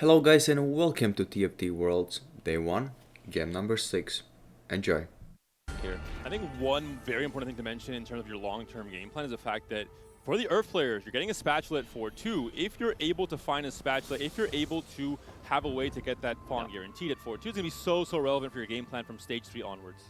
Hello guys and welcome to TFT Worlds, Day 1, Game number 6. Enjoy. Here. I think one very important thing to mention in terms of your long-term game plan is the fact that for the Earth players, you're getting a spatula at 4-2. If you're able to find a spatula, if you're able to have a way to get that Fawn guaranteed at 4-2, it's going to be so relevant for your game plan from stage 3 onwards.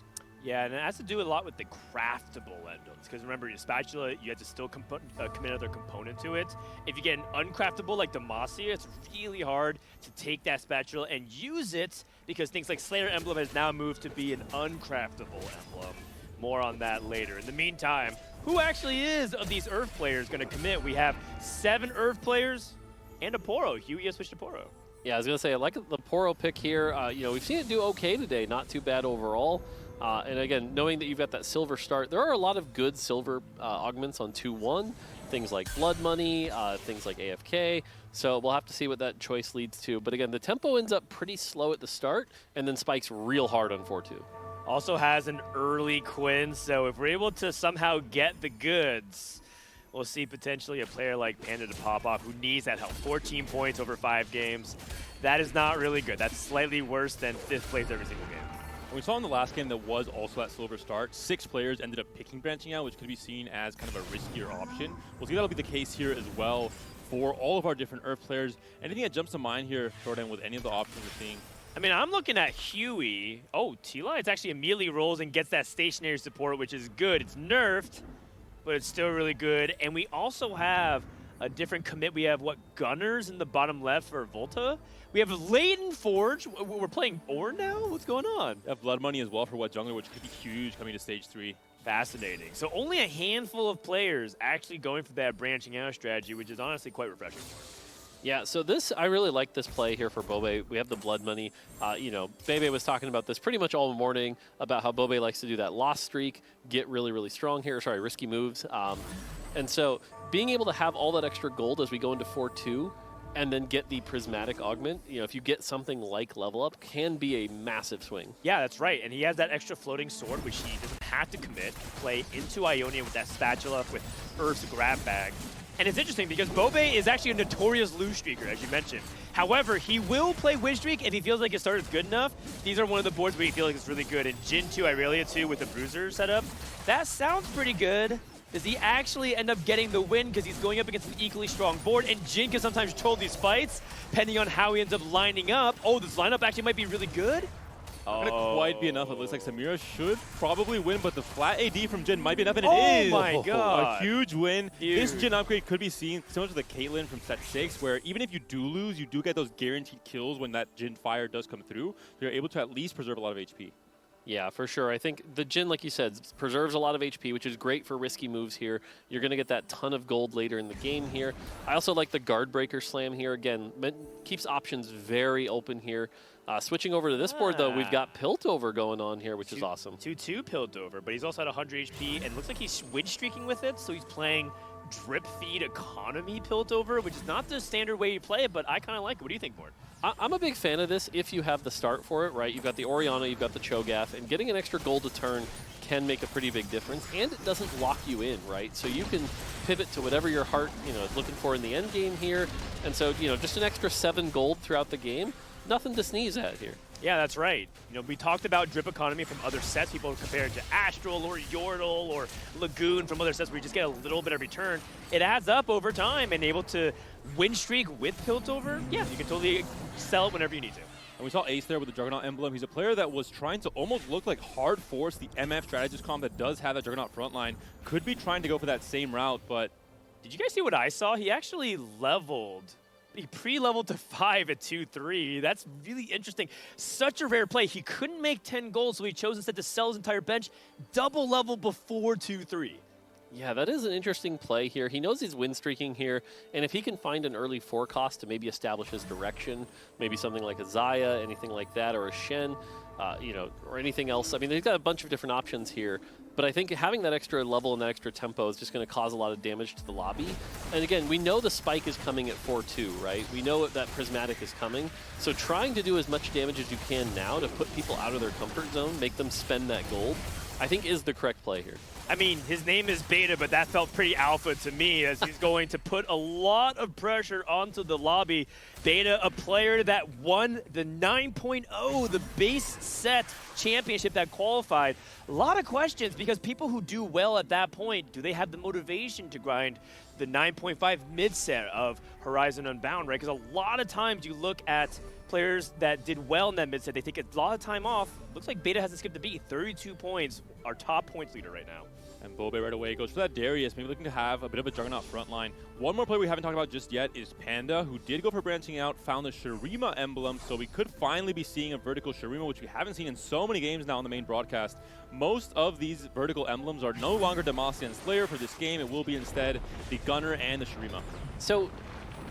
Yeah, and it has to do a lot with the craftable emblems. Because remember, your spatula, you have to still commit another component to it. If you get an uncraftable like Demacia, it's really hard to take that spatula and use it because things like Slayer emblem has now moved to be an uncraftable emblem. More on that later. In the meantime, who actually is of these Earth players going to commit? We have 7 Earth players and a Poro. Huey has switched to Poro. Yeah, I was going to say, I like the Poro pick here. We've seen it do okay today, not too bad overall. And again, knowing that you've got that silver start, there are a lot of good silver augments on 2-1, things like Blood Money, things like AFK. So we'll have to see what that choice leads to. But again, the tempo ends up pretty slow at the start and then spikes real hard on 4-2. Also has an early Quinn, so if we're able to somehow get the goods, we'll see potentially a player like Panda to pop off who needs that help. 14 points over 5 games. That is not really good. That's slightly worse than 5th place every single game. We saw in the last game that was also at silver start, 6 players ended up picking branching out, which could be seen as kind of a riskier option. We'll see that'll be the case here as well for all of our different Earth players. Anything that jumps to mind here, Jordan, with any of the options we're seeing? I mean, I'm looking at Huey. Oh, T-Lions actually immediately rolls and gets that stationary support, which is good. It's nerfed, but it's still really good. And we also have a different commit. We have, Gunners in the bottom left for Volta? We have Leighton Forge. We're playing Ornn now? What's going on? We have Blood Money as well for what jungler, which could be huge coming to stage 3. Fascinating. So only a handful of players actually going for that branching out strategy, which is honestly quite refreshing. Yeah, so I really like this play here for Bobe. We have the Blood Money. Bebe was talking about this pretty much all morning about how Bobe likes to do that loss streak, get really strong here. Sorry, risky moves. And so being able to have all that extra gold as we go into 4-2 and then get the prismatic augment, if you get something like level up, can be a massive swing. Yeah, that's right. And he has that extra floating sword, which he doesn't have to commit. Play into Ionia with that spatula with Earth's grab bag. And it's interesting because Bobe is actually a notorious lose streaker, as you mentioned. However, he will play win streak if he feels like his start is good enough. These are one of the boards where he feels like it's really good. And Jin 2, Irelia 2 with the Bruiser setup. That sounds pretty good. Does he actually end up getting the win because he's going up against an equally strong board? And Jin can sometimes troll these fights, depending on how he ends up lining up. Oh, this lineup actually might be really good. Not gonna quite be enough. It looks like Samira should probably win, but the flat AD from Jin might be enough, and it is. Oh my god. A huge win. Huge. This Jin upgrade could be seen similar to the Caitlyn from set 6, where even if you do lose, you do get those guaranteed kills when that Jin fire does come through. You're able to at least preserve a lot of HP. Yeah, for sure. I think the Jin, like you said, preserves a lot of HP, which is great for risky moves here. You're going to get that ton of gold later in the game here. I also like the guard breaker slam here. Again, keeps options very open here. Switching over to this board, though, we've got Piltover going on here, which is awesome. 2-2 Piltover, but he's also at 100 HP, and looks like he's win streaking with it, so he's playing drip feed economy Piltover, which is not the standard way you play it, but I kind of like it. What do you think, Mort? I'm a big fan of this if you have the start for it, right? You've got the Orianna, you've got the Cho'Gath, and getting an extra gold a turn can make a pretty big difference, and it doesn't lock you in, right? So you can pivot to whatever your heart, is looking for in the end game here, and so, just an extra 7 gold throughout the game, nothing to sneeze at here. Yeah, that's right. We talked about drip economy from other sets. People compare it to Astral or Yordle or Lagoon from other sets where you just get a little bit every turn. It adds up over time, and able to win streak with Piltover, yeah, you can totally sell it whenever you need to. And we saw Ace there with the Juggernaut emblem. He's a player that was trying to almost look like Hard Force, the MF strategist comp that does have that Juggernaut frontline. Could be trying to go for that same route, but... Did you guys see what I saw? He actually leveled. He pre-leveled to 5 at 2-3. That's really interesting. Such a rare play. He couldn't make 10 gold, so he chose instead to sell his entire bench, double level before 2-3. Yeah, that is an interesting play here. He knows he's win streaking here, and if he can find an early 4 cost to maybe establish his direction, maybe something like a Xayah, anything like that, or a Shen, or anything else. I mean, they've got a bunch of different options here, but I think having that extra level and that extra tempo is just going to cause a lot of damage to the lobby. And again, we know the spike is coming at 4-2, right? We know that Prismatic is coming, so trying to do as much damage as you can now to put people out of their comfort zone, make them spend that gold, I think is the correct play here. I mean, his name is Beta, but that felt pretty alpha to me as he's going to put a lot of pressure onto the lobby. Beta, a player that won the 9.0, the base set championship that qualified. A lot of questions because people who do well at that point, do they have the motivation to grind the 9.5 mid set of Horizon Unbound, right? Because a lot of times you look at players that did well in that mid set, they take a lot of time off. Looks like Beta hasn't skipped a beat. 32 points, our top points leader right now. And Bobe right away goes for that Darius, maybe looking to have a bit of a juggernaut front line. One more player we haven't talked about just yet is Panda, who did go for branching out, found the Shurima emblem, so we could finally be seeing a vertical Shurima, which we haven't seen in so many games now on the main broadcast. Most of these vertical emblems are no longer Demacia and Slayer for this game. It will be instead the Gunner and the Shurima. So,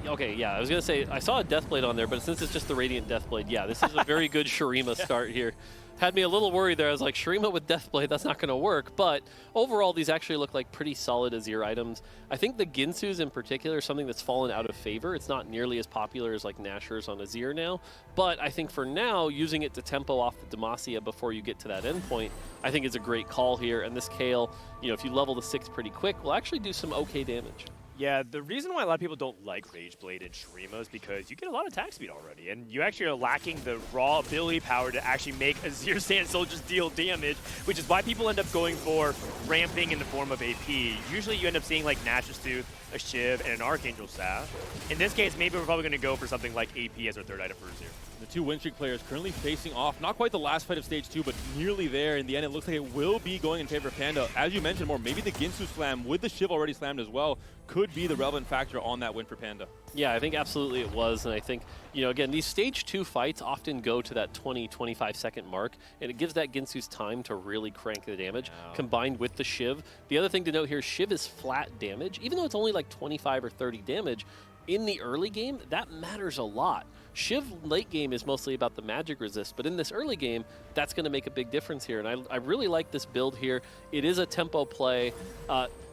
okay, yeah, I was going to say, I saw a Deathblade on there, but since it's just the Radiant Deathblade, yeah, this is a very good Shurima start here. Had me a little worried there. I was like, Shurima with Deathblade, that's not going to work. But overall, these actually look like pretty solid Azir items. I think the Ginsus in particular is something that's fallen out of favor. It's not nearly as popular as like Nashor's on Azir now. But I think for now, using it to tempo off the Demacia before you get to that endpoint, I think is a great call here. And this Kayle, you know, if you level the 6 pretty quick, will actually do some okay damage. Yeah, the reason why a lot of people don't like Rageblade and Shurima is because you get a lot of attack speed already, and you actually are lacking the raw ability power to actually make Azir Sand Soldiers deal damage, which is why people end up going for ramping in the form of AP. Usually you end up seeing like Nash's Tooth, a Shiv, and an Archangel Staff. In this case, maybe we're probably going to go for something like AP as our third item for Azir. The two win streak players currently facing off. Not quite the last fight of Stage 2, but nearly there. In the end, it looks like it will be going in favor of Panda. As you mentioned more, maybe the Ginsu slam with the Shiv already slammed as well could be the relevant factor on that win for Panda. Yeah, I think absolutely it was. And I think, you know, again, these Stage 2 fights often go to that 20-25 second mark, and it gives that Ginsu's time to really crank the damage, combined with the Shiv. The other thing to note here, Shiv is flat damage. Even though it's only like 25 or 30 damage, in the early game, that matters a lot. Shiv late game is mostly about the magic resist, but in this early game, that's going to make a big difference here. And I really like this build here. It is a tempo play.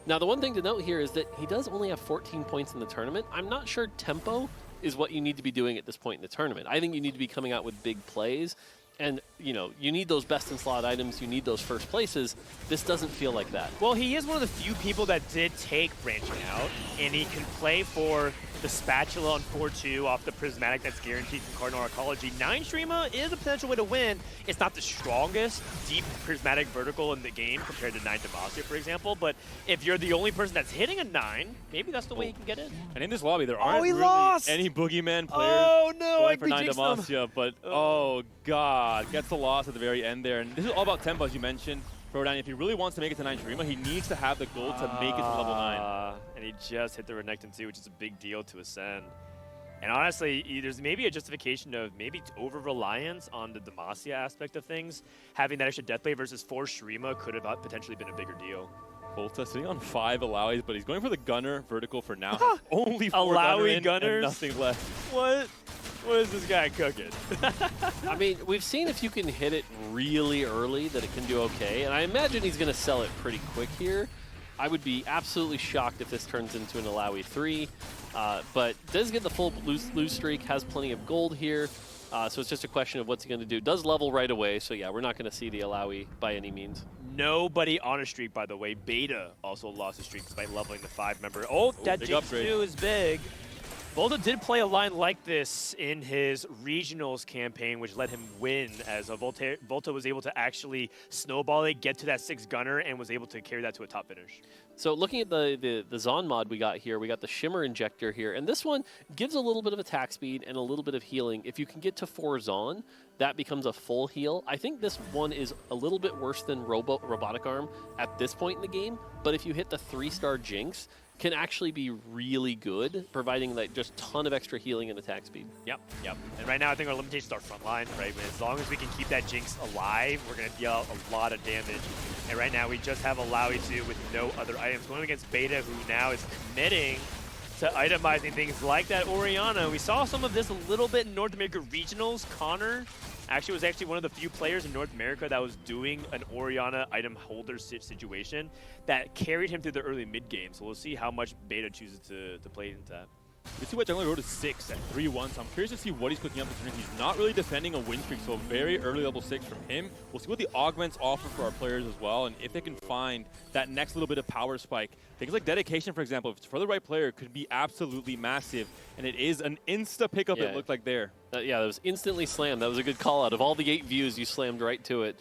Now, the one thing to note here is that he does only have 14 points in the tournament. I'm not sure tempo is what you need to be doing at this point in the tournament. I think you need to be coming out with big plays. And, you know, you need those best-in-slot items. You need those first places. This doesn't feel like that. Well, he is one of the few people that did take branching out, and he can play for the Spatula on 4-2 off the Prismatic that's guaranteed from Cardinal Arcology. 9 Shurima is a potential way to win. It's not the strongest deep Prismatic vertical in the game compared to 9 Demacia, for example, but if you're the only person that's hitting a 9, maybe that's the way you can get in. And in this lobby, there aren't really any Boogeyman players Oh, no, going for 9 Demacia, but oh, God, gets the loss at the very end there. And this is all about tempo, as you mentioned. Frodown, if he really wants to make it to 9 Shurima, he needs to have the gold to make it to level 9. And he just hit the Renekton too, which is a big deal to ascend. And honestly, there's maybe a justification of maybe over-reliance on the Demacia aspect of things. Having that extra Deathblade versus 4 Shurima could have potentially been a bigger deal. Volta sitting on 5 Alawi's, but he's going for the Gunner vertical for now. Only 4 Alawi Gunner Gunners? and nothing left. What is this guy cooking? I mean, we've seen if you can hit it really early that it can do okay, and I imagine he's going to sell it pretty quick here. I would be absolutely shocked if this turns into an Alawi 3, but does get the full lose streak, has plenty of gold here, so it's just a question of what's he going to do. Does level right away, so yeah, we're not going to see the Alawi by any means. Nobody on a streak, by the way. Beta also lost a streak despite leveling the 5 member. Oh, that Jinx 2 is big. Volta did play a line like this in his regionals campaign, which let him win, as Volta was able to actually snowball it, get to that 6 gunner, and was able to carry that to a top finish. So looking at the Zon mod we got here, we got the Shimmer Injector here, and this one gives a little bit of attack speed and a little bit of healing. If you can get to 4 Zon, that becomes a full heal. I think this one is a little bit worse than Robotic Arm at this point in the game, but if you hit the 3-star Jinx, can actually be really good, providing like just ton of extra healing and attack speed. Yep. And right now I think our limitations are front line, right? As long as we can keep that Jinx alive, we're going to deal a lot of damage. And right now we just have Alawi 2 with no other items. Going against Beta, who now is committing to itemizing things like that Orianna. We saw some of this a little bit in North America Regionals. Connor was actually one of the few players in North America that was doing an Orianna item holder situation that carried him through the early mid game. So we'll see how much Beta chooses to play into that. You see what Jungler rode to 6 at 3-1, so I'm curious to see what he's cooking up this turn. He's not really defending a win streak, so a very early level 6 from him. We'll see what the augments offer for our players as well, and if they can find that next little bit of power spike. Things like dedication, for example, if it's for the right player, could be absolutely massive, and it is an insta pickup, it looked like there. Yeah, that was instantly slammed. That was a good call out. Of all the 8 views, you slammed right to it.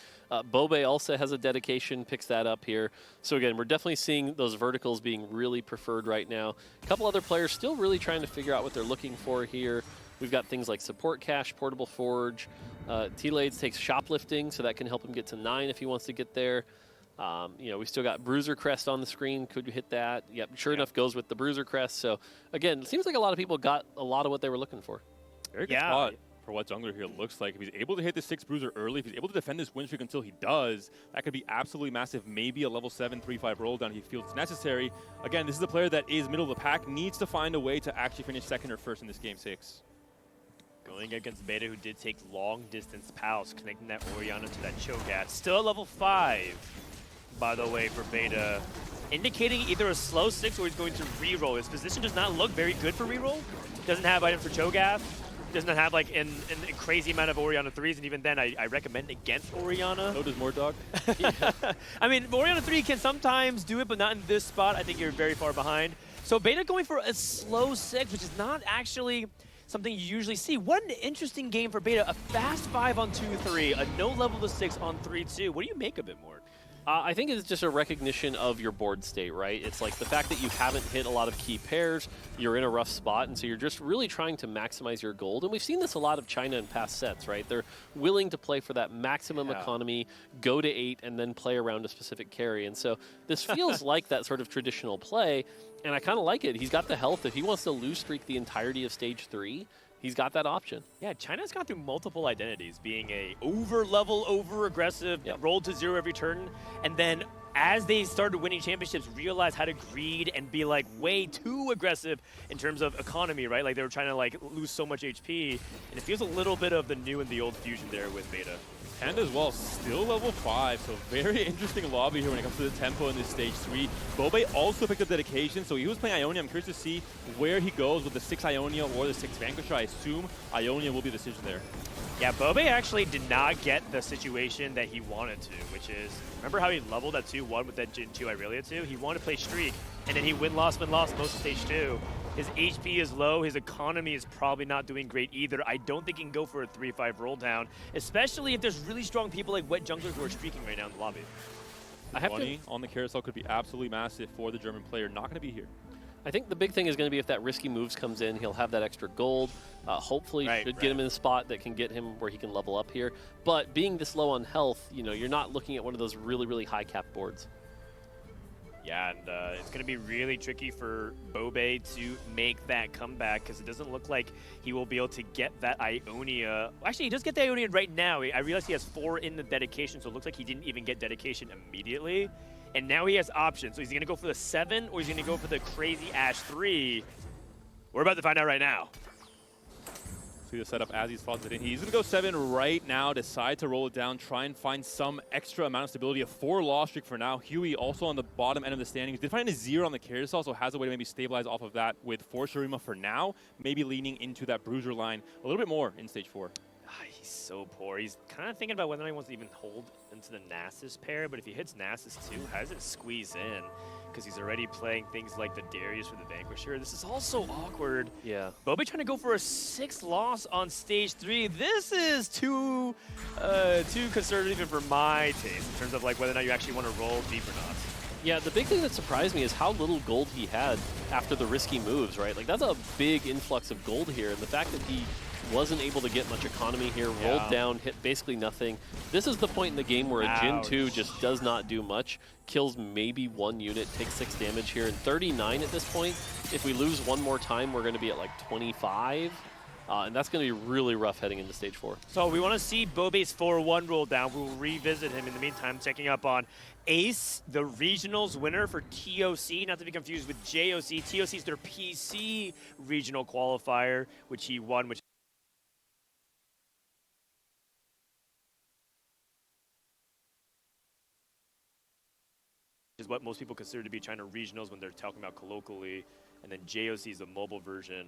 Bobe also has a dedication, picks that up here. So again, we're definitely seeing those verticals being really preferred right now. A couple other players still really trying to figure out what they're looking for here. We've got things like support cache, portable forge. T-Lades takes shoplifting, so that can help him get to 9 if he wants to get there. You know, we still got Bruiser Crest on the screen. Could you hit that? Yep, sure enough, goes with the Bruiser Crest. So again, it seems like a lot of people got a lot of what they were looking for. Very good spot for what Jungler here looks like. If he's able to hit the 6 Bruiser early, if he's able to defend this win streak until he does, that could be absolutely massive. Maybe a level 7, 3-5 roll down if he feels it's necessary. Again, this is a player that is middle of the pack, needs to find a way to actually finish second or first in this game 6. Going against Beta, who did take long distance pals, connecting that Orianna to that Cho'Gath. Still level 5, by the way, for Beta. Indicating either a slow 6 or he's going to reroll. His position does not look very good for reroll. Doesn't have items for Cho'Gath. Doesn't have like a crazy amount of Orianna 3s, and even then I recommend against Orianna. So does Mordog. I mean, Orianna 3 can sometimes do it, but not in this spot. I think you're very far behind. So Beta going for a slow 6, which is not actually something you usually see. What an interesting game for Beta. A fast 5 on 2-3, a no level to 6 on 3-2. What do you make of it, Mort? I think it's just a recognition of your board state, right? It's like the fact that you haven't hit a lot of key pairs, you're in a rough spot, and so you're just really trying to maximize your gold. And we've seen this a lot of China in past sets, right? They're willing to play for that maximum economy, go to 8, and then play around a specific carry. And so this feels like that sort of traditional play, and I kind of like it. He's got the health. If he wants to lose streak the entirety of stage 3, he's got that option. Yeah, China's gone through multiple identities, being a over-level, over-aggressive, roll to 0 every turn, and then as they started winning championships, realized how to greed and be like way too aggressive in terms of economy, right? Like they were trying to like lose so much HP, and it feels a little bit of the new and the old fusion there with Beta. And as well, still level 5, so very interesting lobby here when it comes to the tempo in this stage 3. Bobe also picked up dedication, so he was playing Ionia. I'm curious to see where he goes with the 6 Ionia or the 6 Vanquisher. I assume Ionia will be the decision there. Yeah, Bobe actually did not get the situation that he wanted to, which is, remember how he leveled at 2-1 with that Gen 2 Irelia 2? He wanted to play Streak, and then he win-loss most of stage 2. His HP is low, his economy is probably not doing great either. I don't think he can go for a 3-5 roll down, especially if there's really strong people like Wet Junglers who are streaking right now in the lobby. 20 on the carousel could be absolutely massive for the German player. Not going to be here. I think the big thing is going to be if that risky moves comes in, he'll have that extra gold. Hopefully should get him in a spot that can get him where he can level up here. But being this low on health, you know, you're not looking at one of those really, really high cap boards. Yeah, and it's going to be really tricky for Bobe to make that comeback because it doesn't look like he will be able to get that Ionia. Actually, he does get the Ionia right now. I realize he has 4 in the dedication, so it looks like he didn't even get dedication immediately. And now he has options. So is he going to go for the 7 or is he going to go for the crazy Ash 3? We're about to find out right now. See the setup as he slots it in. He's going to go 7 right now, decide to roll it down, try and find some extra amount of stability. A 4 loss streak for now. Huey also on the bottom end of the standings. Did find a 0 on the carousel, so has a way to maybe stabilize off of that with 4 Shurima for now. Maybe leaning into that Bruiser line a little bit more in stage 4. He's so poor. He's kind of thinking about whether or not he wants to even hold into the Nasus pair, but if he hits Nasus too, how does it squeeze in? Because he's already playing things like the Darius for the Vanquisher. This is all so awkward. Yeah. Bobe trying to go for a 6th loss on stage 3. This is too conservative even for my taste in terms of like whether or not you actually want to roll deep or not. Yeah, the big thing that surprised me is how little gold he had after the risky moves, right? Like, that's a big influx of gold here, and the fact that he wasn't able to get much economy here, rolled down, hit basically nothing. This is the point in the game where a Gen 2 just does not do much, kills maybe 1 unit, takes 6 damage here, and 39 at this point. If we lose one more time, we're going to be at like 25. And that's going to be really rough heading into stage 4. So we want to see Bobe's 4-1 roll down. We'll revisit him in the meantime, checking up on Ace, the regionals winner for TOC, not to be confused with JOC. TOC is their PC regional qualifier, which he won, which is what what most people consider to be China regionals when they're talking about colloquially, and then JOC is the mobile version.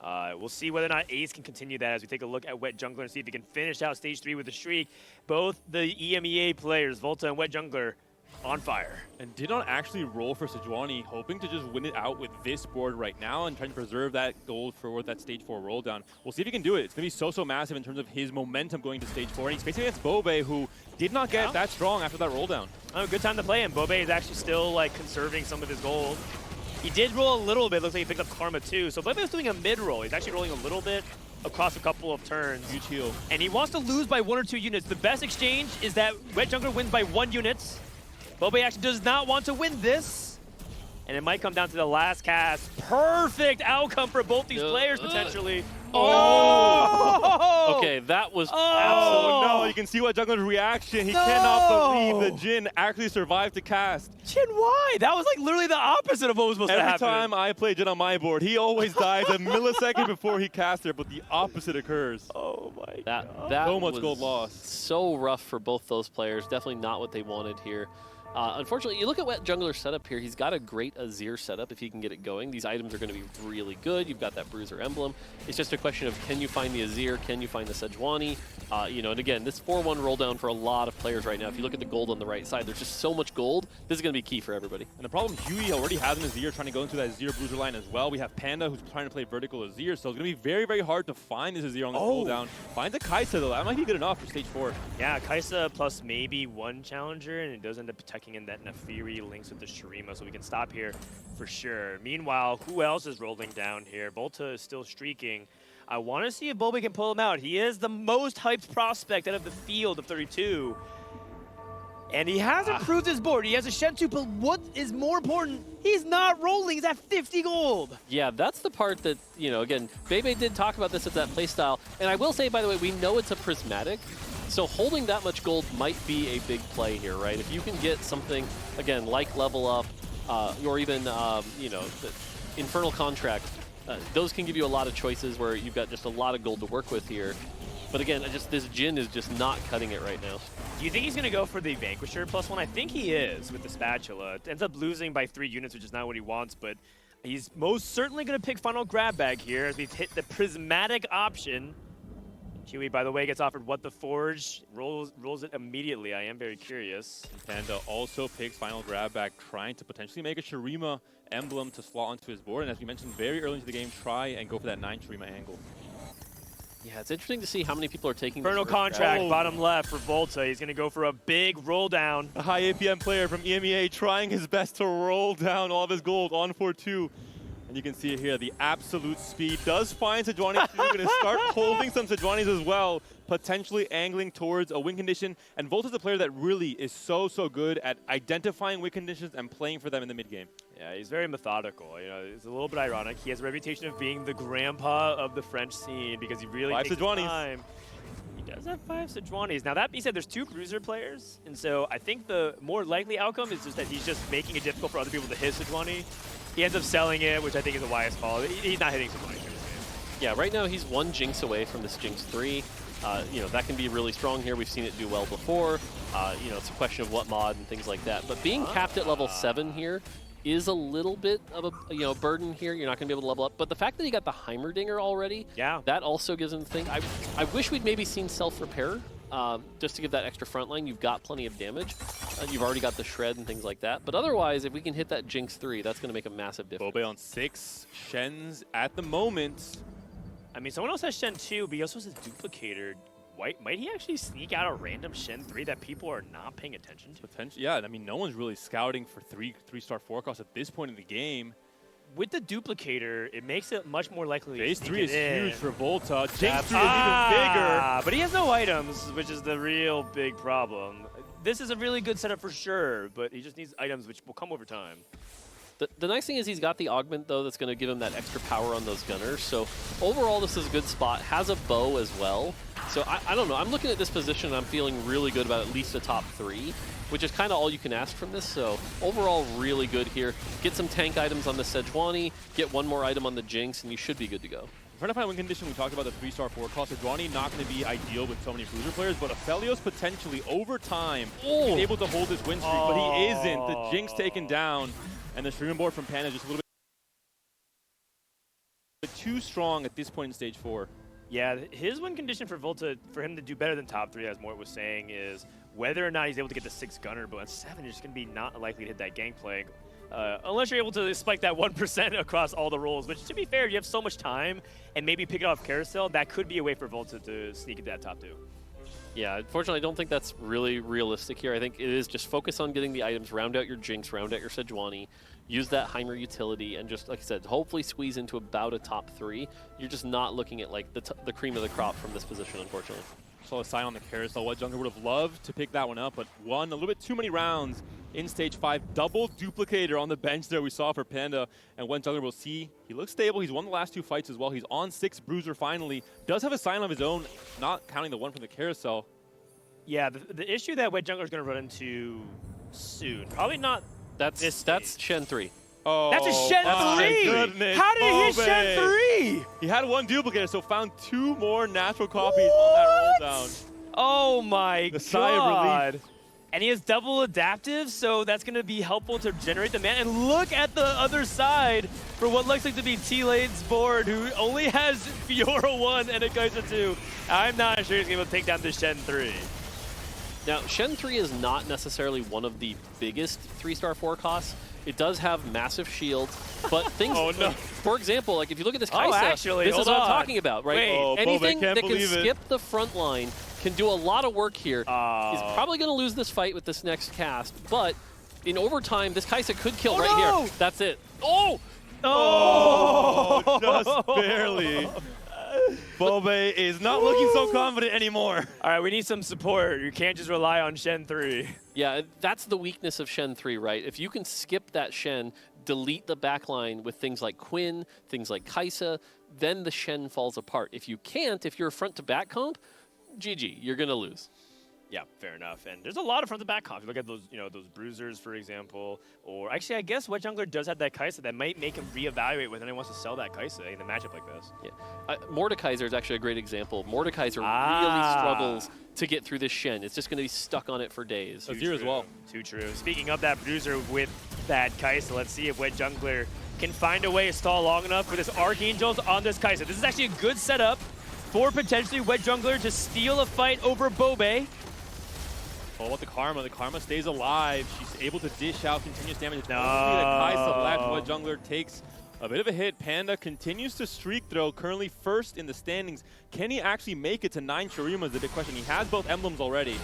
We'll see whether or not Ace can continue that as we take a look at Wet Jungler and see if he can finish out Stage 3 with a streak. Both the EMEA players, Volta and Wet Jungler, on fire. And did not actually roll for Sejuani, hoping to just win it out with this board right now and trying to preserve that gold for that Stage 4 roll down. We'll see if he can do it. It's going to be so massive in terms of his momentum going to Stage 4. And he's facing against Bobe, who did not get that strong after that roll down. Oh, good time to play him. Bobe is actually still like conserving some of his gold. He did roll a little bit. Looks like he picked up Karma too. So Bobe is doing a mid roll. He's actually rolling a little bit across a couple of turns. Huge heal. And he wants to lose by 1 or 2 units. The best exchange is that Wet Jungler wins by 1 unit. Bobe actually does not want to win this. And it might come down to the last cast. Perfect outcome for both these players, potentially. Oh! Okay, that was Oh no, you can see Wet Jungler's reaction. He cannot believe the Jhin actually survived to cast. Jhin, why? That was like literally the opposite of what was supposed to Every happen. time I play Jhin on my board, he always dies a millisecond before he casts her, but the opposite occurs. Oh my that So much was gold lost. so rough for both those players. Definitely not what they wanted here. Unfortunately, you look at Wet Jungler's setup here. He's got a great Azir setup if he can get it going. These items are going to be really good. You've got that Bruiser emblem. It's just a question of can you find the Azir? Can you find the Sejuani? You know, and again, this 4-1 roll down for a lot of players right now. If you look at the gold on the right side, there's just so much gold. This is going to be key for everybody. And the problem, Huey already has an Azir trying to go into that Azir Bruiser line as well. We have Panda who's trying to play vertical Azir, so it's going to be very, very hard to find this Azir on the cooldown. Finds a Kaisa though. That might be good enough for Stage 4. Yeah, Kaisa plus maybe 1 challenger, and it does end up attacking in that Nafiri links with the Shurima, so we can stop here for sure. Meanwhile, who else is rolling down here? Volta is still streaking. I want to see if Bobe can pull him out. He is the most hyped prospect out of the field of 32. And he has improved his board. He has a Shen 2, but what is more important, he's not rolling. He's at 50 gold. Yeah, that's the part that, you know, again, Bebe did talk about this at that playstyle. And I will say, by the way, we know it's a prismatic. So holding that much gold might be a big play here, right? If you can get something, again, like Level Up, or even, you know, the Infernal Contract, those can give you a lot of choices where you've got just a lot of gold to work with here. But again, this Jhin is just not cutting it right now. Do you think he's going to go for the Vanquisher +1? I think he is with the Spatula. Ends up losing by 3 units, which is not what he wants, but he's most certainly going to pick Final Grab Bag here as we hit the prismatic option. Chewy, by the way, gets offered What the Forge, rolls it immediately. I am very curious. Panda also picks Final Grab Bag, trying to potentially make a Shurima emblem to slot onto his board. And as we mentioned very early into the game, try and go for that 9 Shurima angle. Yeah, it's interesting to see how many people are taking Infernal this Contract, bottom left for Volta. He's going to go for a big roll down. A high APM player from EMEA trying his best to roll down all of his gold on 4-2. And you can see it here, the absolute speed does find Sejuani too. Going to start holding some Sejuanis as well, potentially angling towards a win condition. And Volta's a player that really is so good at identifying win conditions and playing for them in the mid game. Yeah, he's very methodical. You know, it's a little bit ironic. He has a reputation of being the grandpa of the French scene because he really takes his time. He does have 5 Sejuanis. Now, that being said, there's 2 Bruiser players, and so I think the more likely outcome is just that he's just making it difficult for other people to hit Sejuani. He ends up selling it, which I think is a wise call. He's not hitting Sejuani. Yeah, right now he's 1 Jinx away from this Jinx 3. You know, that can be really strong here. We've seen it do well before. You know, it's a question of what mod and things like that. But being capped at level 7 here is a little bit of a burden here. You're not going to be able to level up. But the fact that he got the Heimerdinger already, that also gives him the thing. I wish we'd maybe seen self-repair just to give that extra front line. You've got plenty of damage. You've already got the Shred and things like that. But otherwise, if we can hit that Jinx 3, that's going to make a massive difference. Bobe on 6. Shen's at the moment. I mean, someone else has Shen 2, but he also has a Duplicator. Might he actually sneak out a random Shen 3 that people are not paying attention to? Potentially, yeah. I mean, no one's really scouting for three-star forecasts at this point in the game. With the Duplicator, it makes it much more likely. Phase 3 is huge for Volta. Jinx 3 is even bigger. But he has no items, which is the real big problem. This is a really good setup for sure, but he just needs items, which will come over time. The nice thing is he's got the augment, though, that's going to give him that extra power on those gunners. So overall, this is a good spot. Has a bow as well. So I don't know. I'm looking at this position, and I'm feeling really good about at least a top 3, which is kind of all you can ask from this. So overall, really good here. Get some tank items on the Sejuani, get 1 more item on the Jinx, and you should be good to go. I'm trying to find a win condition. We talked about the 3-star 4-cost. Sejuani not going to be ideal with so many Bruiser players, but Aphelios potentially over time is able to hold his win streak, but he isn't. The Jinx taken down, and the streaming board from Panda is just a little bit too strong at this point in stage 4. Yeah, his win condition for Volta, for him to do better than top 3, as Mort was saying, is whether or not he's able to get the 6 gunner, but on 7, you're just going to be not likely to hit that gangplank. Unless you're able to spike that 1% across all the rolls, which, to be fair, you have so much time and maybe pick it off Carousel, that could be a way for Volta to sneak into that top 2. Yeah, unfortunately, I don't think that's really realistic here. I think it is just focus on getting the items, round out your Jinx, round out your Sejuani, use that Heimer utility, and just, like I said, hopefully squeeze into about a top 3. You're just not looking at like the cream of the crop from this position, unfortunately. Saw a sign on the carousel. What Jungler would have loved to pick that one up, but won a little bit too many rounds in stage 5. Double duplicator on the bench there we saw for Panda. And when Jungler will see, he looks stable. He's won the last 2 fights as well. He's on 6 Bruiser finally. Does have a sign of his own, not counting the one from the carousel. Yeah, the issue that Wet Jungler is going to run into soon, probably not That's Shen 3. Oh, that's a Shen 3! Goodness. How did he hit Shen 3? He had 1 duplicator, so found 2 more natural copies on that roll down. Oh my The sigh of relief. And he has double adaptive, so that's going to be helpful to generate the mana. And look at the other side for what looks like to be T-Lane's board, who only has Fiora 1 and a Kai'Sa 2. I'm not sure he's going to be able to take down the Shen 3. Now, Shen 3 is not necessarily one of the biggest 3-star 4 costs. It does have massive shields, but things, Oh, no. for example, like if you look at this Kai'Sa, actually, this is hold what I'm on. talking about, right? Wait. Oh, Anything Bobe, can't that can believe it. skip the front line can do a lot of work here. He's probably going to lose this fight with this next cast, but in overtime, this Kai'Sa could kill right no! here. That's it. Oh! Oh, just barely. Bobe is not looking so confident anymore. All right, we need some support. You can't just rely on Shen 3. Yeah, that's the weakness of Shen 3, right? If you can skip that Shen, delete the backline with things like Quinn, things like Kai'Sa, then the Shen falls apart. If you can't, if you're a front-to-back comp, GG, you're going to lose. Yeah, fair enough. And there's a lot of front-to-back comps. You look at those, those Bruisers, for example. Or actually, I guess Wet Jungler does have that Kai'Sa that might make him reevaluate whether he wants to sell that Kai'Sa in a matchup like this. Yeah, Mordekaiser is actually a great example. Mordekaiser really struggles to get through this Shen. It's just going to be stuck on it for days. Azir as well. Too true. Speaking of that Bruiser with that Kai'Sa, let's see if Wet Jungler can find a way to stall long enough with his Archangels on this Kai'Sa. This is actually a good setup for potentially Wet Jungler to steal a fight over Bobe. Oh, what the Karma? The Karma stays alive. She's able to dish out continuous damage. It's only the Kai'Sa left. Wet Jungler takes a bit of a hit. Panda continues to streak, though, currently first in the standings. Can he actually make it to 9 Shurimas? The big question. He has both emblems already.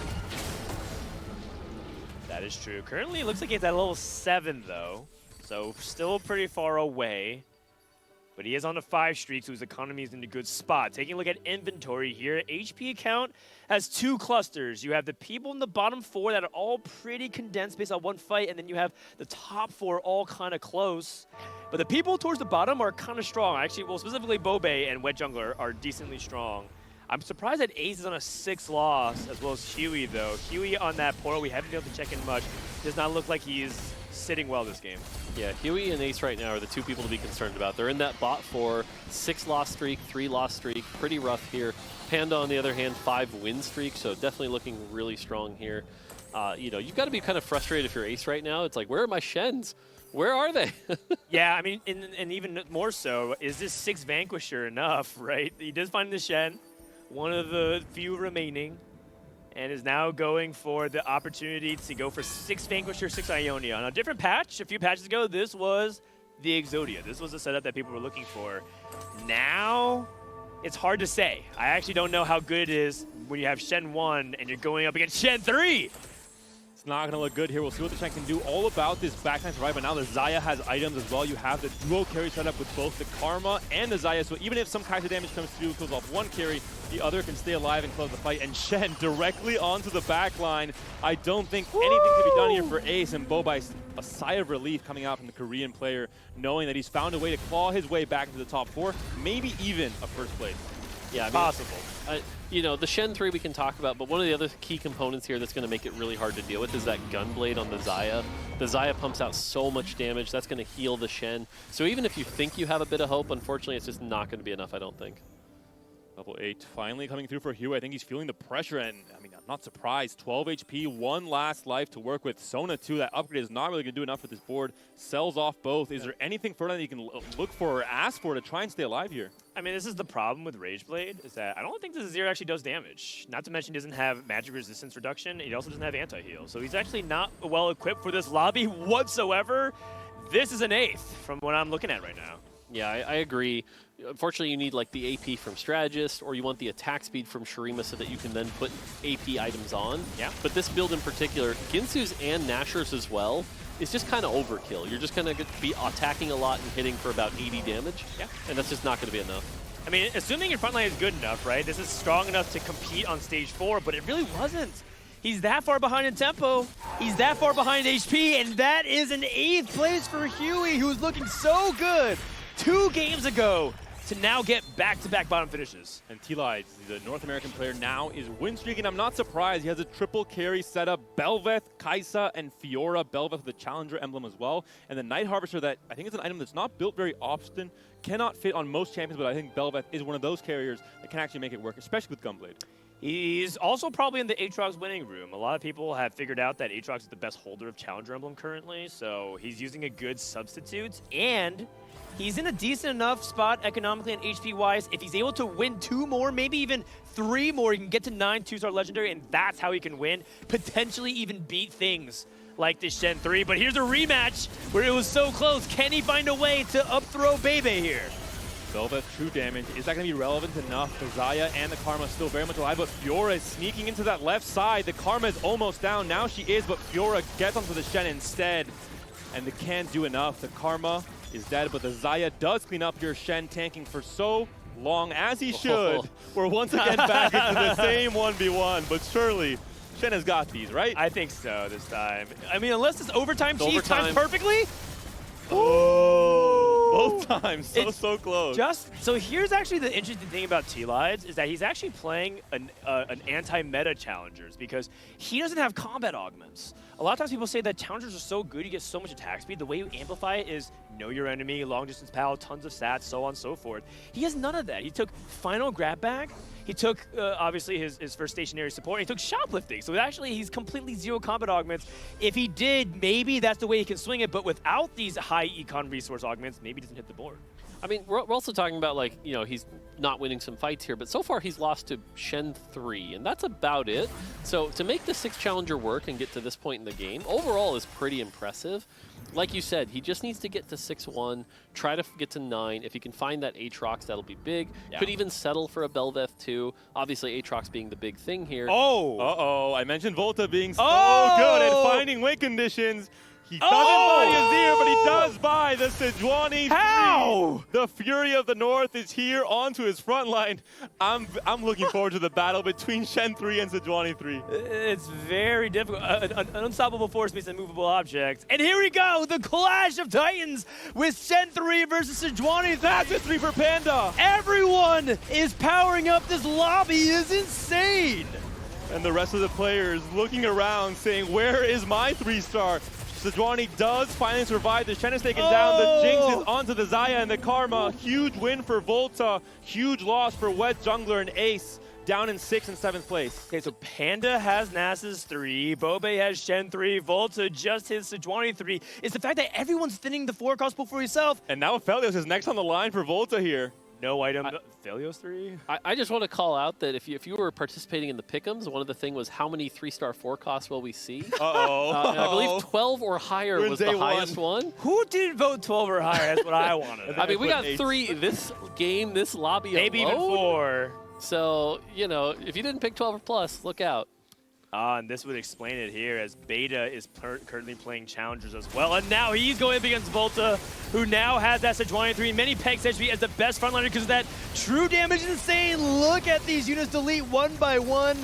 That is true. Currently, it looks like he's at level 7, though. So, still pretty far away. But he is on a 5 streak, so his economy is in a good spot. Taking a look at inventory here, HP account has 2 clusters. You have the people in the bottom 4 that are all pretty condensed based on one fight, and then you have the top 4 all kind of close. But the people towards the bottom are kind of strong. Actually, well, specifically Bobe and Wet Jungler are decently strong. I'm surprised that Ace is on a 6 loss, as well as Huey, though. Huey on that portal, we haven't been able to check in much. Does not look like he is sitting well this game. Yeah, Huey and Ace right now are the 2 people to be concerned about. They're in that bot 4, 6 loss streak, 3 loss streak, pretty rough here. Panda, on the other hand, 5 win streak, so definitely looking really strong here. You've got to be kind of frustrated if you're Ace right now. It's like, where are my Shens? Where are they? Yeah, I mean, and even more so, is this 6 Vanquisher enough, right? He does find the Shen, one of the few remaining, and is now going for the opportunity to go for 6 Vanquisher, 6 Ionia. On a different patch, a few patches ago, this was the Exodia. This was the setup that people were looking for. Now, it's hard to say. I actually don't know how good it is when you have Shen 1 and you're going up against Shen 3. It's not going to look good here. We'll see what the Shen can do. All about this backline survive, but now the Xayah has items as well. You have the duo carry set up with both the Karma and the Xayah, so even if some Kai'Sa damage comes through, kills off one carry, the other can stay alive and close the fight. And Shen directly onto the backline. I don't think anything can be done here for Ace, and Bobai, a sigh of relief coming out from the Korean player, knowing that he's found a way to claw his way back into the top 4, maybe even a first place. Yeah, I mean, possible. You know, the Shen 3 we can talk about, but one of the other key components here that's going to make it really hard to deal with is that Gunblade on the Xayah. The Xayah pumps out so much damage, that's going to heal the Shen. So even if you think you have a bit of hope, unfortunately, it's just not going to be enough, I don't think. Level 8 finally coming through for Hugh. I think he's feeling the pressure, and I mean, I'm not surprised. 12 HP, one last life to work with. Sona too, that upgrade is not really going to do enough with this board. Sells off both. Is there anything further that you can look for or ask for to try and stay alive here? I mean, this is the problem with Rageblade, is that I don't think the Azir actually does damage. Not to mention he doesn't have magic resistance reduction, and he also doesn't have anti-heal. So he's actually not well equipped for this lobby whatsoever. This is an 8th from what I'm looking at right now. Yeah, I agree. Unfortunately, you need like the AP from Strategist, or you want the attack speed from Shurima so that you can then put AP items on. Yeah. But this build in particular, Ginsu's and Nashor's as well, is just kind of overkill. You're just going to be attacking a lot and hitting for about 80 damage. Yeah. And that's just not going to be enough. I mean, assuming your front line is good enough, right? This is strong enough to compete on stage 4, but it really wasn't. He's that far behind in tempo. He's that far behind HP, and that is an 8th place for Huey, who's looking so good 2 games ago to now get back-to-back bottom finishes. And T-Light, the North American player, now is win streaking. I'm not surprised. He has a triple carry setup. Belveth, Kai'Sa, and Fiora. Belveth with the Challenger emblem as well. And the Night Harvester that I think is an item that's not built very often. Cannot fit on most champions, but I think Belveth is one of those carriers that can actually make it work, especially with Gunblade. He's also probably in the Aatrox winning room. A lot of people have figured out that Aatrox is the best holder of Challenger emblem currently, so he's using a good substitute, and he's in a decent enough spot economically and HP-wise. If he's able to win 2 more, maybe even 3 more, he can get to 9 2-star Legendary, and that's how he can win, potentially even beat things like this Shen 3. But here's a rematch where it was so close. Can he find a way to up-throw Bebe here? Belveth, true damage. Is that going to be relevant enough? The Xayah and the Karma still very much alive, but Fiora is sneaking into that left side. The Karma is almost down. Now she is, but Fiora gets onto the Shen instead, and they can't do enough. The Karma is dead, but the Xayah does clean up your Shen, tanking for so long, as he should. We're once again back into the same 1v1, but surely Shen has got these, right? I think so this time. I mean, unless this overtime cheese overtime. times perfectly. Both times, so close. So here's actually the interesting thing about T-Lides is that he's actually playing an anti-meta challengers because he doesn't have combat augments. A lot of times people say that challengers are so good, you get so much attack speed. The way you amplify it is know your enemy, long distance pal, tons of stats, so on and so forth. He has none of that. He took final grab bag. He took, obviously, his first stationary support, and he took shoplifting. So actually, he's completely zero combat augments. If he did, maybe that's the way he can swing it, but without these high econ resource augments, maybe he doesn't hit the board. I mean, we're also talking about, like, you know, he's not winning some fights here, but so far he's lost to Shen 3, and that's about it. So to make the 6 challenger work and get to this point in the game, overall is pretty impressive. Like you said, he just needs to get to 6-1, try to get to 9. If he can find that Aatrox, that'll be big. Yeah. Could even settle for a Belveth too. Obviously, Aatrox being the big thing here. Oh! Uh-oh, I mentioned Volta being so good at finding win conditions. He doesn't buy Azir, but he does buy the Sejuani 3. How? The Fury of the North is here onto his front line. I'm looking forward to the battle between Shen 3 and Sejuani 3. It's very difficult. An unstoppable force meets immovable object. And here we go, the Clash of Titans with Shen 3 versus Sejuani 3. That's a 3 for Panda. Everyone is powering up. This lobby is insane. And the rest of the players looking around saying, where is my 3-star? Sejuani does finally survive. The Shen is taken down. The Jinx is onto the Xayah and the Karma. Huge win for Volta. Huge loss for Wet Jungler and Ace. Down in 6th and 7th place. Okay, so Panda has Nasus 3, Bobe has Shen 3, Volta just his Sejuani 3. It's the fact that everyone's thinning the forecast pool for himself. And now Aphelios is next on the line for Volta here. No item. Aphelios 3? I just want to call out that if you were participating in the pick'ems, one of the things was how many 3-star forecasts will we see? And I believe 12 or higher was the highest one. Who did vote 12 or higher? That's what I wanted. I mean, we got 3 this game, this lobby maybe alone. even 4. So, you know, if you didn't pick 12 or plus, look out. And this would explain it here as Beta is currently playing challengers as well. And now he's going up against Volta, who now has that Sejuani 3. Many pegs HP as the best frontliner because of that true damage is insane. Look at these units delete one by one.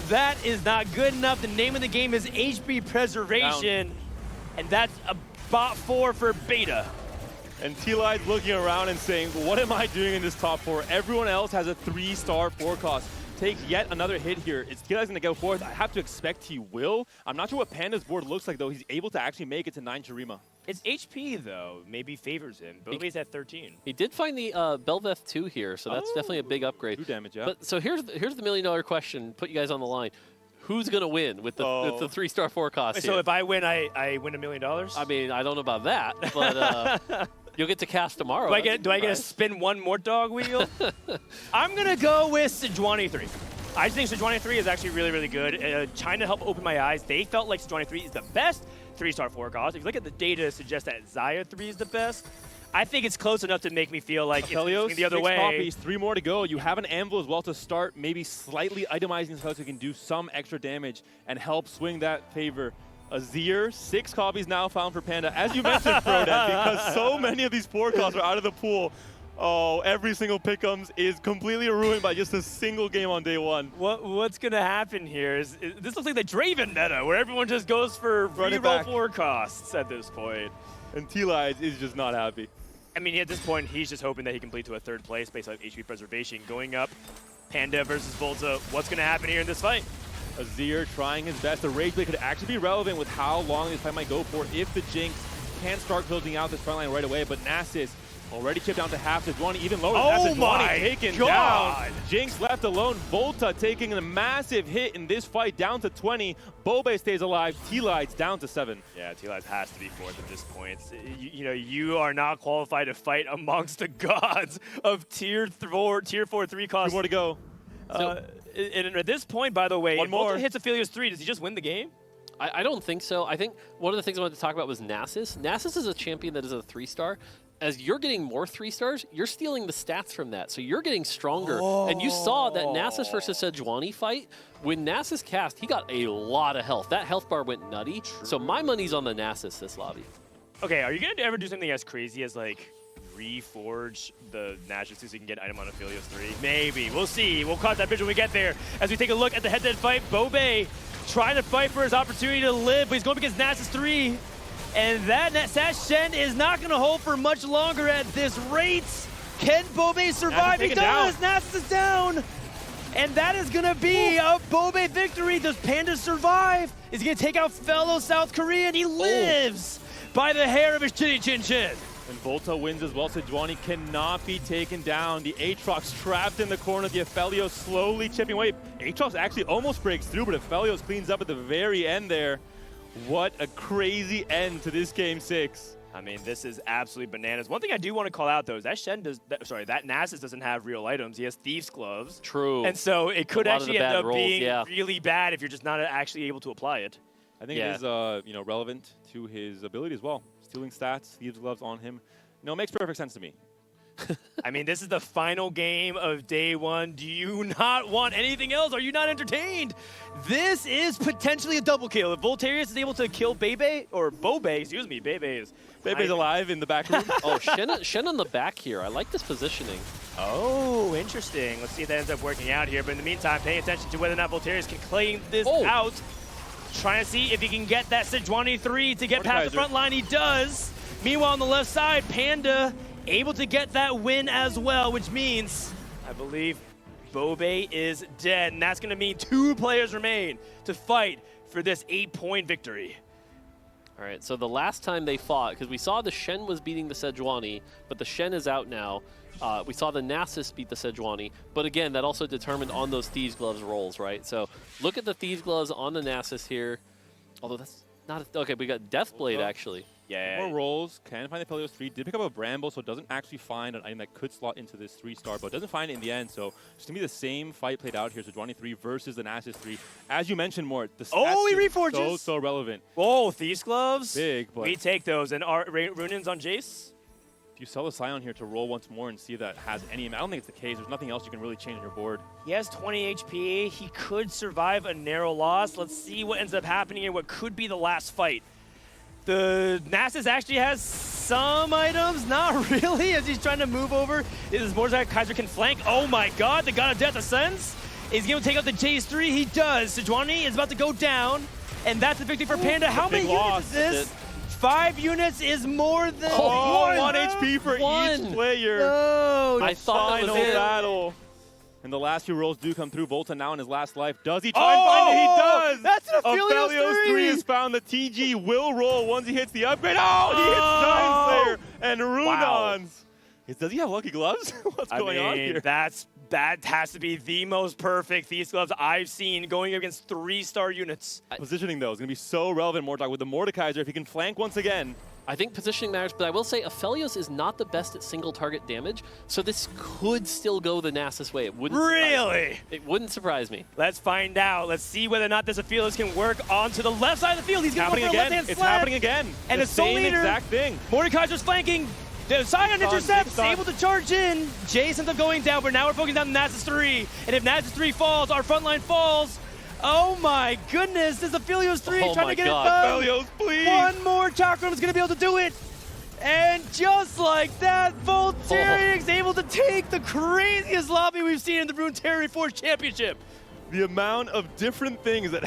That is not good enough. The name of the game is HP Preservation. And that's a bot 4 for Beta. And T-Lide's looking around and saying, what am I doing in this top 4? Everyone else has a 3-star forecast. Takes yet another hit here. It's T-Lide's going to go forth. I have to expect he will. I'm not sure what Panda's board looks like, though. He's able to actually make it to 9 Shurima. His HP, though, maybe favors him. Bobe's at 13. He did find the Belveth 2 here, so that's definitely a big upgrade. 2 damage, yeah. But so here's the million-dollar question. Put you guys on the line. Who's going to win with the 3-star forecast So here? if I win, I win $1 million? I mean, I don't know about that, but you'll get to cast tomorrow. Do I get to spin one more dog wheel? I'm going to go with Sejuani 3. I think Sejuani 3 is actually really, really good. China helped open my eyes. They felt like Sejuani 3 is the best 3-star forecast. If you look at the data, it suggests that Xayah 3 is the best. I think it's close enough to make me feel like it's going the other 6 way. copies, 3 more to go. You have an Anvil as well to start, maybe slightly itemizing so you can do some extra damage and help swing that favor. Azir, 6 copies now found for Panda. As you mentioned, Frodan, because so many of these forecasts are out of the pool. Oh, every single pick'ems is completely ruined by just a single game on day 1. What's going to happen here is this looks like the Draven meta, where everyone just goes for reroll forecasts at this point. And T-Lides is just not happy. I mean, at this point, he's just hoping that he can bleed to a 3rd place based on HP preservation. Going up, Panda versus Volta. What's going to happen here in this fight? Azir trying his best. The Rage Blade could actually be relevant with how long this fight might go for if the Jinx can't start building out this front line right away. But Nasus already chipped down to half. Sejuani even lower. Oh my taken God. down. Jinx left alone. Volta taking a massive hit in this fight, down to 20. Bobe stays alive. T-Lides down to 7. Yeah, T-Lides has to be 4th at this point. You know, you are not qualified to fight amongst the gods of tier 4 3 costs. 2 more to go. And at this point, by the way, One if more. Volta hits Aphelios 3, does he just win the game? I don't think so. I think one of the things I wanted to talk about was Nasus. Nasus is a champion that is a 3-star. As you're getting more 3-stars, you're stealing the stats from that. So you're getting stronger. And you saw that Nasus versus Sejuani fight. When Nasus cast, he got a lot of health. That health bar went nutty. True. So my money's on the Nasus this lobby. Okay, are you going to ever do something as crazy as, like, reforge the Nasus so you can get item on Aphelios 3? Maybe. We'll see. We'll cross that bridge when we get there. As we take a look at the head-to-head fight, Bobe trying to fight for his opportunity to live, but he's going against Nasus 3. And that Sash Shen is not going to hold for much longer at this rate. Can Bobe survive? He does! Nasus is down! And that is going to be a Bobe victory. Does Panda survive? Is he going to take out fellow South Korean? He lives by the hair of his chinny chin chin. And Volta wins as well. Sejuani cannot be taken down. The Aatrox trapped in the corner. The Aphelios slowly chipping away. Aatrox actually almost breaks through, but Aphelios cleans up at the very end there. What a crazy end to this game 6. I mean, this is absolutely bananas. One thing I do want to call out, though, is that that Nasus doesn't have real items. He has Thieves' Gloves. True. And so it could actually end up being yeah. really bad if you're just not actually able to apply it. I think it is relevant to his ability as well. Stealing stats, Thieves' Gloves on him. No, it makes perfect sense to me. I mean, this is the final game of day 1. Do you not want anything else? Are you not entertained? This is potentially a double kill. If Voltarius is able to kill Bebe, or Bobe, excuse me, Bebe's alive in the back room. Oh, Shen on the back here. I like this positioning. Oh, interesting. Let's see if that ends up working out here. But in the meantime, paying attention to whether or not Voltarius can claim this out. Trying to see if he can get that Sejuani 3 to get past the front line. He does. Meanwhile, on the left side, Panda able to get that win as well, which means, I believe, Bobe is dead. And that's going to mean 2 players remain to fight for this 8-point victory. All right, so the last time they fought, because we saw the Shen was beating the Sejuani, but the Shen is out now. We saw the Nasus beat the Sejuani, but again, that also determined on those Thieves' Gloves rolls, right? So look at the Thieves' Gloves on the Nasus here. Although that's not okay, we got Deathblade actually. Yeah. More rolls. Can find the Aphelios 3. Did pick up a Bramble, so it doesn't actually find an item that could slot into this 3-star, but doesn't find it in the end. So it's going to be the same fight played out here. So Sejuani 3 versus the Nasus 3. As you mentioned, Mort, the stats he reforges. so relevant. Oh, Thieves' Gloves. Big, but we take those. And Runins on Jace? If you sell a Scion here to roll once more and see if that has any, I don't think it's the case. There's nothing else you can really change on your board. He has 20 HP. He could survive a narrow loss. Let's see what ends up happening in what could be the last fight. The Nasus actually has some items, not really, as he's trying to move over. This is Mordekaiser Kaiser can flank. Oh my god, the God of Death ascends. Is he going to take out the Jace 3? He does. Sejuani is about to go down, and that's the victory for Panda. How many units is this? 5 units is more than Oh, 1 HP for One. each player. No. I thought that Final was it. battle. And the last 2 rolls do come through. Volta now in his last life. Does he try and find it? He does! That's an Aphelios Aphelios 3 has found the TG will roll once he hits the upgrade. Oh, he hits Giant Slayer and Rudons. Does he have lucky gloves? What's going on here? That has to be the most perfect Thieves gloves I've seen going against 3-star units. Positioning, though, is going to be so relevant, Mordog, with the Mordekaiser. If he can flank once again. I think positioning matters, but I will say Aphelios is not the best at single target damage, so this could still go the Nasus way. It wouldn't Really? It wouldn't surprise me. Let's find out. Let's see whether or not this Aphelios can work onto the left side of the field. He's going to go for a left-hand It's slam. happening again. And the a Soul same Eater. exact thing. Mordekaiser's flanking. The Sion intercepts, Big able to charge in. Jace ends up going down, but now we're focusing on Nasus 3. And if Nasus 3 falls, our front line falls. Oh my goodness, this is Aphelios 3 Oh trying my to get God. it done. Aphelios, please. One more Chakram is going to be able to do it. And just like that, Voltarian's able to take the craziest lobby we've seen in the Runeterra Force Championship. The amount of different things that